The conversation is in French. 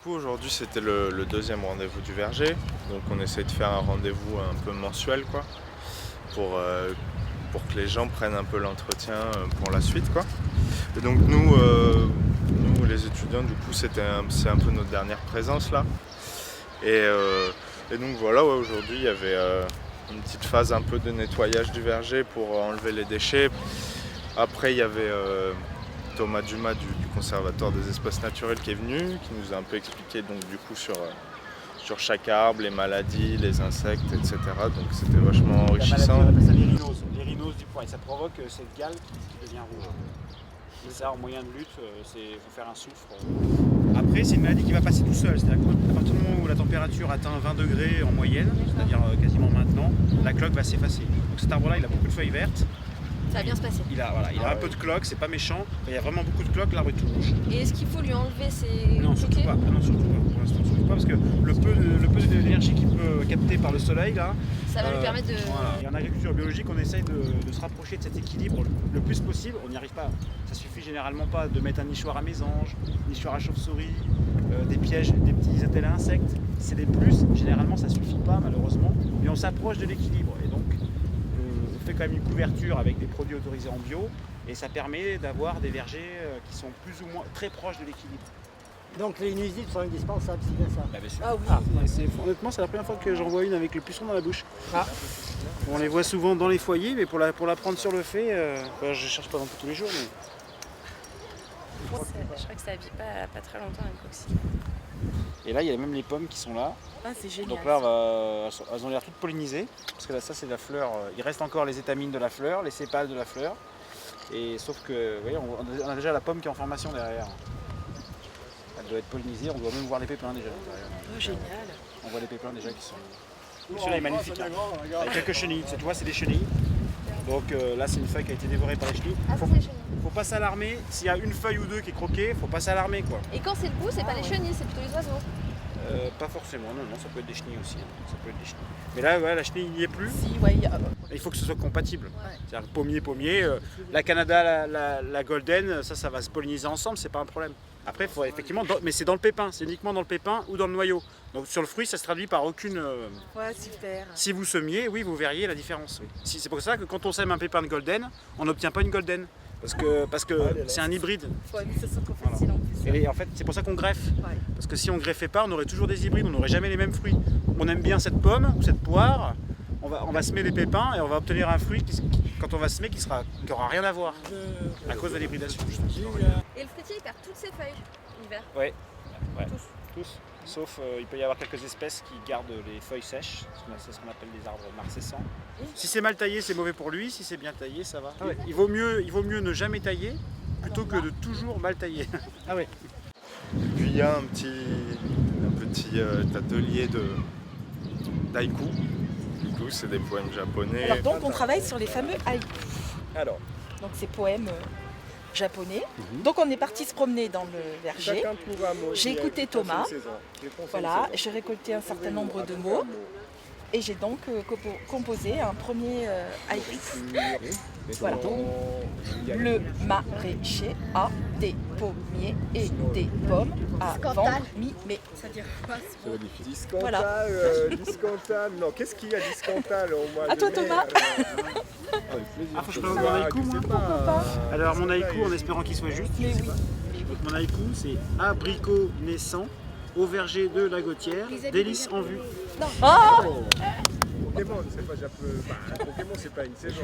coup aujourd'hui c'était le deuxième rendez-vous du verger, donc on essaie de faire un rendez-vous un peu mensuel quoi, pour que les gens prennent un peu l'entretien pour la suite quoi. Et donc nous les étudiants du coup c'est un peu notre dernière présence là. Et donc voilà, ouais, aujourd'hui il y avait une petite phase un peu de nettoyage du verger pour enlever les déchets. Après il y avait Thomas Dumas du Conservatoire des espaces naturels qui est venu, qui nous a un peu expliqué donc du coup sur chaque arbre, les maladies, les insectes, etc. Donc c'était vachement enrichissant. On appelle ça les rhinoses du pois, et ça provoque cette gale qui devient rouge. Et ça, en moyen de lutte, il faut faire un soufre. Après, c'est une maladie qui va passer tout seul, c'est-à-dire qu'à partir du moment où la température atteint 20 degrés en moyenne, c'est-à-dire quasiment maintenant, la cloque va s'effacer. Donc cet arbre-là, il a beaucoup de feuilles vertes. Ça va bien se passer. Il a un peu de cloques, c'est pas méchant, mais il y a vraiment beaucoup de cloques, l'arbre est tout rouge. Et est-ce qu'il faut lui enlever ses... Non, surtout pas. Ah non, surtout pas. Pour l'instant, surtout pas, parce que le peu d'énergie qu'il peut capter par le soleil, là, ça va lui permettre de... Voilà. Et en agriculture biologique, on essaye de se rapprocher de cet équilibre le plus possible. On n'y arrive pas. Ça suffit généralement pas de mettre un nichoir à mésanges, un nichoir à chauve-souris, des pièges, des petits attelles à insectes. C'est des plus. Généralement, ça suffit pas, malheureusement. Mais on s'approche de l'équilibre. Et donc, on fait quand même une couverture avec des produits autorisés en bio. Et ça permet d'avoir des vergers qui sont plus ou moins très proches de l'équilibre. Donc les nuisibles sont indispensables, c'est bien ça. Bah, bien sûr. Ah oui. Honnêtement, c'est la première fois que j'en vois une avec le puceron dans la bouche. Ah. On les voit souvent dans les foyers, mais pour la prendre sur le fait, je cherche pas non plus tous les jours. Mais... Je crois que ça vit pas très longtemps avec coccinelle. Et là, il y a même les pommes qui sont là. Ah, c'est génial. Donc là, elles ont l'air toutes pollinisées, parce que là, ça c'est la fleur. Il reste encore les étamines de la fleur, les sépales de la fleur. Et sauf que, vous voyez, on a déjà la pomme qui est en formation derrière. Elle doit être pollinisée, on doit même voir les pépins déjà. Oh, génial. On voit les pépins déjà qui sont... Celui-là est magnifique. Hein. Avec quelques chenilles, tu vois, c'est des chenilles. Donc là, c'est une feuille qui a été dévorée par les chenilles. Ah, c'est les chenilles. Faut pas s'alarmer. S'il y a une feuille ou deux qui est croquée, faut pas s'alarmer quoi. Et quand c'est le bout, c'est pas les chenilles, c'est plutôt les oiseaux. Pas forcément, non, ça peut être des chenilles aussi. Ça peut être des chenilles. Mais là, ouais, la chenille n'y est plus. Si, ouais. Il faut que ce soit compatible. Ouais. C'est-à-dire pommier. La Canada, la Golden, ça va se polliniser ensemble, c'est pas un problème. Après, faut effectivement, mais c'est dans le pépin, c'est uniquement dans le pépin ou dans le noyau. Donc sur le fruit, ça se traduit par aucune. Ouais, super. Si vous semiez, oui, vous verriez la différence. Oui. C'est pour ça que quand on sème un pépin de Golden, on n'obtient pas une Golden. Parce que c'est un hybride. Ouais, mais ça sent trop facile en plus. Et en fait, c'est pour ça qu'on greffe. Ouais. Parce que si on greffait pas, on aurait toujours des hybrides, on n'aurait jamais les mêmes fruits. On aime bien cette pomme ou cette poire, on va semer des pépins et on va obtenir un fruit quand on va semer qui n'aura rien à voir à cause de l'hybridation. Et le fruitier, il perd toutes ses feuilles l'hiver. Ouais. Tous. Sauf il peut y avoir quelques espèces qui gardent les feuilles sèches, c'est ce qu'on appelle des arbres marcescents. Si c'est mal taillé, c'est mauvais pour lui, si c'est bien taillé, ça va. Ah ouais. Il vaut mieux ne jamais tailler plutôt que de toujours mal tailler. Ah ouais. Et puis il y a un petit atelier d'haïku. Du coup, c'est des poèmes japonais. Alors donc on travaille sur les fameux haïkus. Alors, Donc ces poèmes japonais. Donc on est parti se promener dans le verger. J'ai écouté Thomas. Voilà, j'ai récolté un certain nombre de mots. Et j'ai donc composé un premier haïku. Voilà. Le maraîcher a des pommiers et des pommes à vendre mi-mai. Ça veut dire quoi? Discantal, Voilà. discantal. Non, qu'est-ce qu'il y a discantal au mois À de toi mai, Thomas. Ah, faut que je présente mon haïku moi. Pas. Alors mon haïku, en espérant qu'il soit juste. Mais oui. Donc mon haïku, c'est abricot naissant au verger de la Gautière, délices en vue. Oh Pokémon, c'est pas Pokémon, c'est pas une saison.